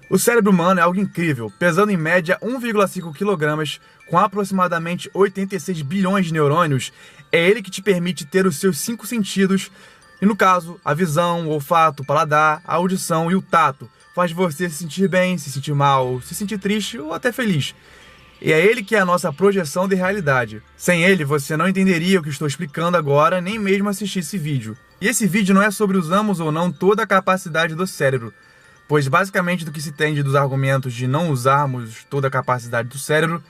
O cérebro humano é algo incrível, pesando em média 1,5 kg, com aproximadamente 86 bilhões de neurônios. É ele que te permite ter os seus 5 sentidos, e no caso, a visão, o olfato, o paladar, a audição e o tato. Faz você se sentir bem, se sentir mal, se sentir triste ou até feliz. E é ele que é a nossa projeção de realidade. Sem ele, você não entenderia o que estou explicando agora, nem mesmo assistir esse vídeo. E esse vídeo não é sobre usamos ou não toda a capacidade do cérebro, pois basicamente do que se entende dos argumentos de não usarmos toda a capacidade do cérebro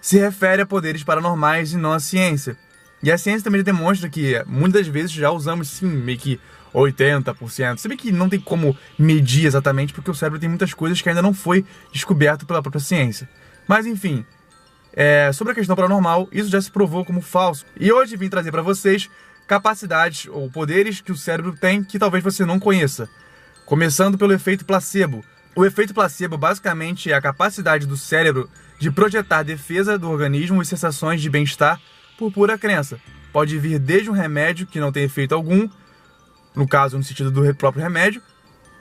se refere a poderes paranormais e não a ciência. E a ciência também demonstra que muitas vezes já usamos sim, meio que 80%. Se bem que não tem como medir exatamente, porque o cérebro tem muitas coisas que ainda não foi descoberto pela própria ciência. Mas enfim, sobre a questão paranormal, isso já se provou como falso. E hoje vim trazer para vocês capacidades ou poderes que o cérebro tem que talvez você não conheça. Começando pelo efeito placebo. O efeito placebo basicamente é a capacidade do cérebro de projetar defesa do organismo e sensações de bem-estar por pura crença. Pode vir desde um remédio que não tem efeito algum, no caso no sentido do próprio remédio,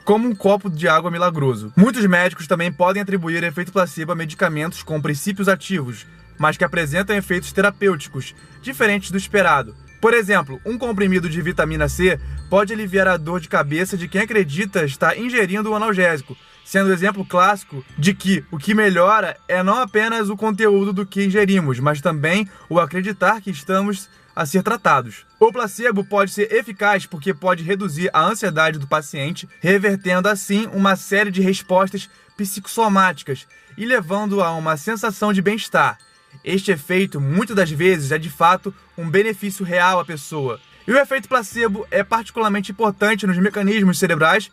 como um copo de água milagroso. Muitos médicos também podem atribuir efeito placebo a medicamentos com princípios ativos, mas que apresentam efeitos terapêuticos, diferentes do esperado. Por exemplo, um comprimido de vitamina C pode aliviar a dor de cabeça de quem acredita estar ingerindo um analgésico, sendo o exemplo clássico de que o que melhora é não apenas o conteúdo do que ingerimos, mas também o acreditar que estamos a ser tratados. O placebo pode ser eficaz porque pode reduzir a ansiedade do paciente, revertendo assim uma série de respostas psicossomáticas e levando a uma sensação de bem-estar. Este efeito, muitas das vezes, é de fato um benefício real à pessoa. E o efeito placebo é particularmente importante nos mecanismos cerebrais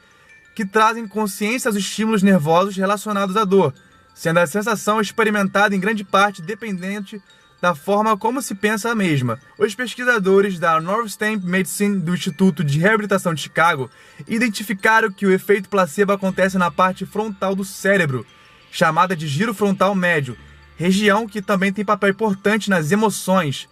que trazem consciência aos estímulos nervosos relacionados à dor, sendo a sensação experimentada em grande parte dependente da forma como se pensa a mesma. Os pesquisadores da Northstamp Medicine do Instituto de Reabilitação de Chicago identificaram que o efeito placebo acontece na parte frontal do cérebro, chamada de giro frontal médio, região que também tem papel importante nas emoções.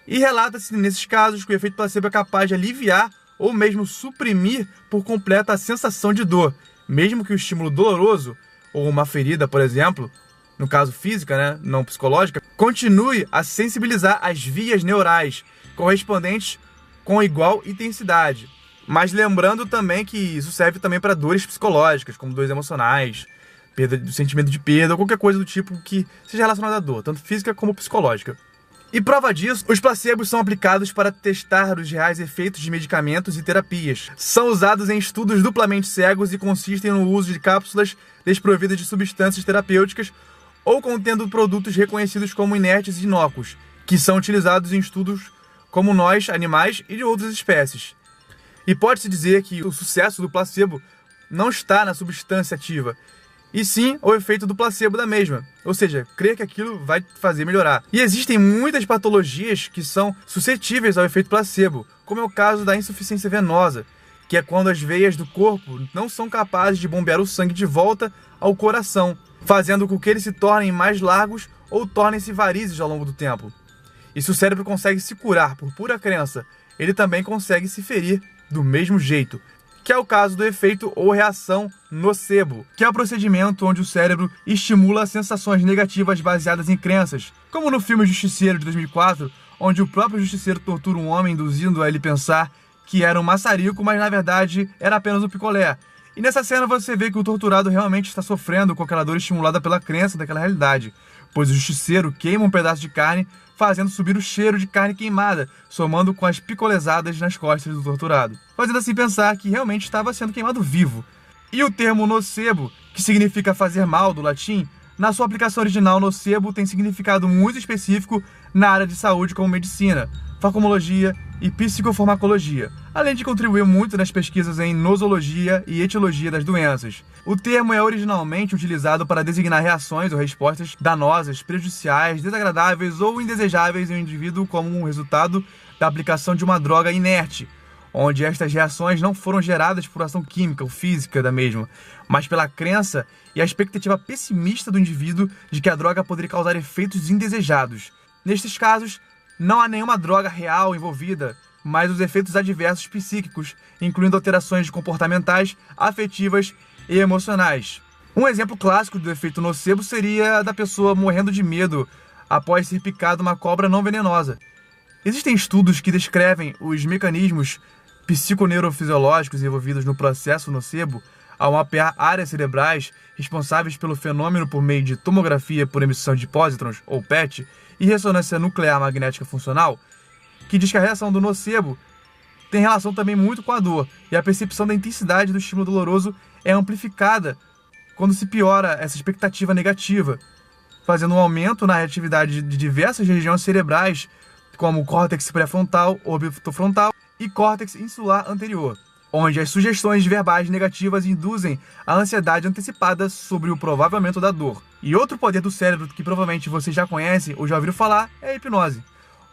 E relata-se nesses casos que o efeito placebo é capaz de aliviar ou mesmo suprimir por completo a sensação de dor, mesmo que o estímulo doloroso, ou uma ferida, por exemplo, no caso física, não psicológica, continue a sensibilizar as vias neurais correspondentes com igual intensidade. Mas lembrando também que isso serve também para dores psicológicas, como dores emocionais, perda do sentimento de perda, ou qualquer coisa do tipo que seja relacionada à dor, tanto física como psicológica. E prova disso, os placebos são aplicados para testar os reais efeitos de medicamentos e terapias. São usados em estudos duplamente cegos e consistem no uso de cápsulas desprovidas de substâncias terapêuticas ou contendo produtos reconhecidos como inertes e inócuos, que são utilizados em estudos como nós, animais e de outras espécies. E pode-se dizer que o sucesso do placebo não está na substância ativa, e sim o efeito do placebo da mesma, ou seja, crer que aquilo vai fazer melhorar. E existem muitas patologias que são suscetíveis ao efeito placebo, como é o caso da insuficiência venosa, que é quando as veias do corpo não são capazes de bombear o sangue de volta ao coração, fazendo com que eles se tornem mais largos ou tornem-se varizes ao longo do tempo. E se o cérebro consegue se curar por pura crença, ele também consegue se ferir do mesmo jeito, que é o caso do efeito ou reação nocebo, que é o procedimento onde o cérebro estimula sensações negativas baseadas em crenças, como no filme Justiceiro de 2004, onde o próprio justiceiro tortura um homem induzindo a ele pensar que era um maçarico, mas na verdade era apenas um picolé. E nessa cena você vê que o torturado realmente está sofrendo com aquela dor estimulada pela crença daquela realidade, pois o justiceiro queima um pedaço de carne, fazendo subir o cheiro de carne queimada, somando com as picolezadas nas costas do torturado, fazendo assim pensar que realmente estava sendo queimado vivo. E o termo nocebo, que significa fazer mal do latim, na sua aplicação original, nocebo tem significado muito específico na área de saúde como medicina, farmacologia e psicofarmacologia, além de contribuir muito nas pesquisas em nosologia e etiologia das doenças. O termo é originalmente utilizado para designar reações ou respostas danosas, prejudiciais, desagradáveis ou indesejáveis em um indivíduo como um resultado da aplicação de uma droga inerte, onde estas reações não foram geradas por ação química ou física da mesma, mas pela crença e a expectativa pessimista do indivíduo de que a droga poderia causar efeitos indesejados. Nestes casos, não há nenhuma droga real envolvida, mas os efeitos adversos psíquicos, incluindo alterações comportamentais, afetivas e emocionais. Um exemplo clássico do efeito nocebo seria da pessoa morrendo de medo após ser picada uma cobra não venenosa. Existem estudos que descrevem os mecanismos psiconeurofisiológicos envolvidos no processo nocebo ao mapear áreas cerebrais responsáveis pelo fenômeno por meio de tomografia por emissão de pósitrons, ou PET, e ressonância nuclear magnética funcional, que diz que a reação do nocebo tem relação também muito com a dor, e a percepção da intensidade do estímulo doloroso é amplificada quando se piora essa expectativa negativa, fazendo um aumento na reatividade de diversas regiões cerebrais, como o córtex pré-frontal, orbitofrontal e córtex insular anterior, onde as sugestões verbais negativas induzem a ansiedade antecipada sobre o provável aumento da dor. E outro poder do cérebro que provavelmente você já conhece ou já ouviu falar é a hipnose,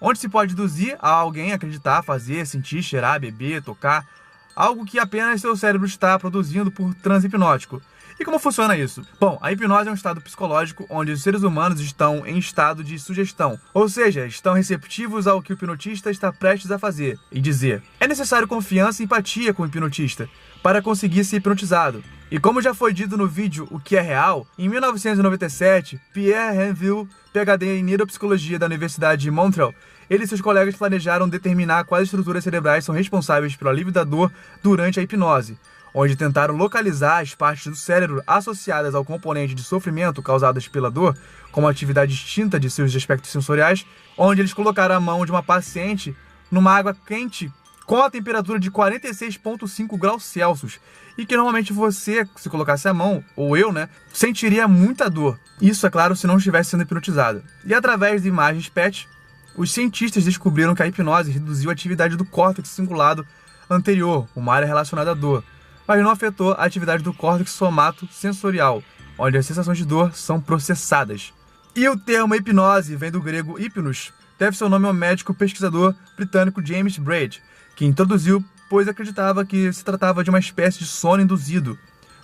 onde se pode induzir a alguém a acreditar, fazer, sentir, cheirar, beber, tocar, algo que apenas seu cérebro está produzindo por transe hipnótico. E como funciona isso? Bom, a hipnose é um estado psicológico onde os seres humanos estão em estado de sugestão, ou seja, estão receptivos ao que o hipnotista está prestes a fazer e dizer. É necessário confiança e empatia com o hipnotista para conseguir ser hipnotizado. E como já foi dito no vídeo O que é Real, em 1997, Pierre Renville, PhD em neuropsicologia da Universidade de Montreal, ele e seus colegas planejaram determinar quais estruturas cerebrais são responsáveis pelo alívio da dor durante a hipnose, onde tentaram localizar as partes do cérebro associadas ao componente de sofrimento causadas pela dor, como a atividade distinta de seus aspectos sensoriais, onde eles colocaram a mão de uma paciente numa água quente com a temperatura de 46,5 graus Celsius, e que normalmente você, se colocasse a mão, ou eu, sentiria muita dor. Isso, é claro, se não estivesse sendo hipnotizado. E através de imagens PET, os cientistas descobriram que a hipnose reduziu a atividade do córtex cingulado anterior, uma área relacionada à dor, mas não afetou a atividade do córtex somatosensorial, onde as sensações de dor são processadas. E o termo hipnose vem do grego hypnos, deve seu nome ao médico pesquisador britânico James Braid, que introduziu, pois acreditava que se tratava de uma espécie de sono induzido.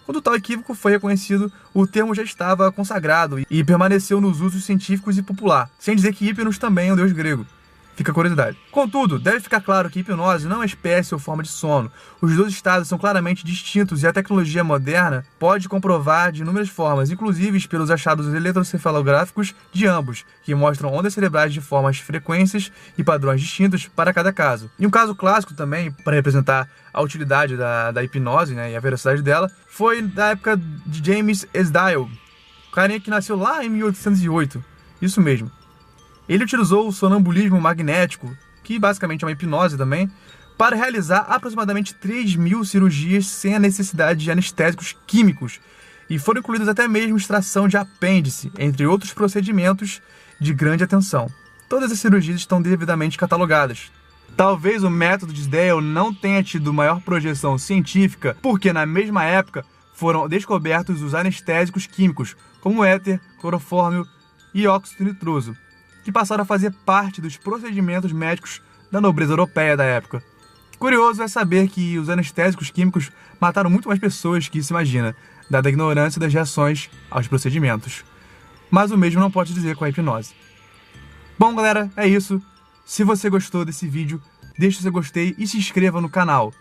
Quando tal equívoco foi reconhecido, o termo já estava consagrado e permaneceu nos usos científicos e popular, sem dizer que hipnos também é um deus grego. Fica a curiosidade. Contudo, deve ficar claro que hipnose não é espécie ou forma de sono. Os dois estados são claramente distintos e a tecnologia moderna pode comprovar de inúmeras formas, inclusive pelos achados eletrocefalográficos de ambos, que mostram ondas cerebrais de formas, frequências e padrões distintos para cada caso. E um caso clássico também, para representar a utilidade da hipnose, e a veracidade dela, foi da época de James Esdaile, o carinha que nasceu lá em 1808. Isso mesmo. Ele utilizou o sonambulismo magnético, que basicamente é uma hipnose também, para realizar aproximadamente 3.000 cirurgias sem a necessidade de anestésicos químicos, e foram incluídas até mesmo extração de apêndice, entre outros procedimentos de grande atenção. Todas as cirurgias estão devidamente catalogadas. Talvez o método de Esdaile não tenha tido maior projeção científica, porque na mesma época foram descobertos os anestésicos químicos, como o éter, clorofórmio e óxido nitroso, que passaram a fazer parte dos procedimentos médicos da nobreza europeia da época. Curioso é saber que os anestésicos químicos mataram muito mais pessoas que se imagina, dada a ignorância das reações aos procedimentos. Mas o mesmo não pode dizer com a hipnose. Bom, galera, é isso. Se você gostou desse vídeo, deixe o seu gostei e se inscreva no canal.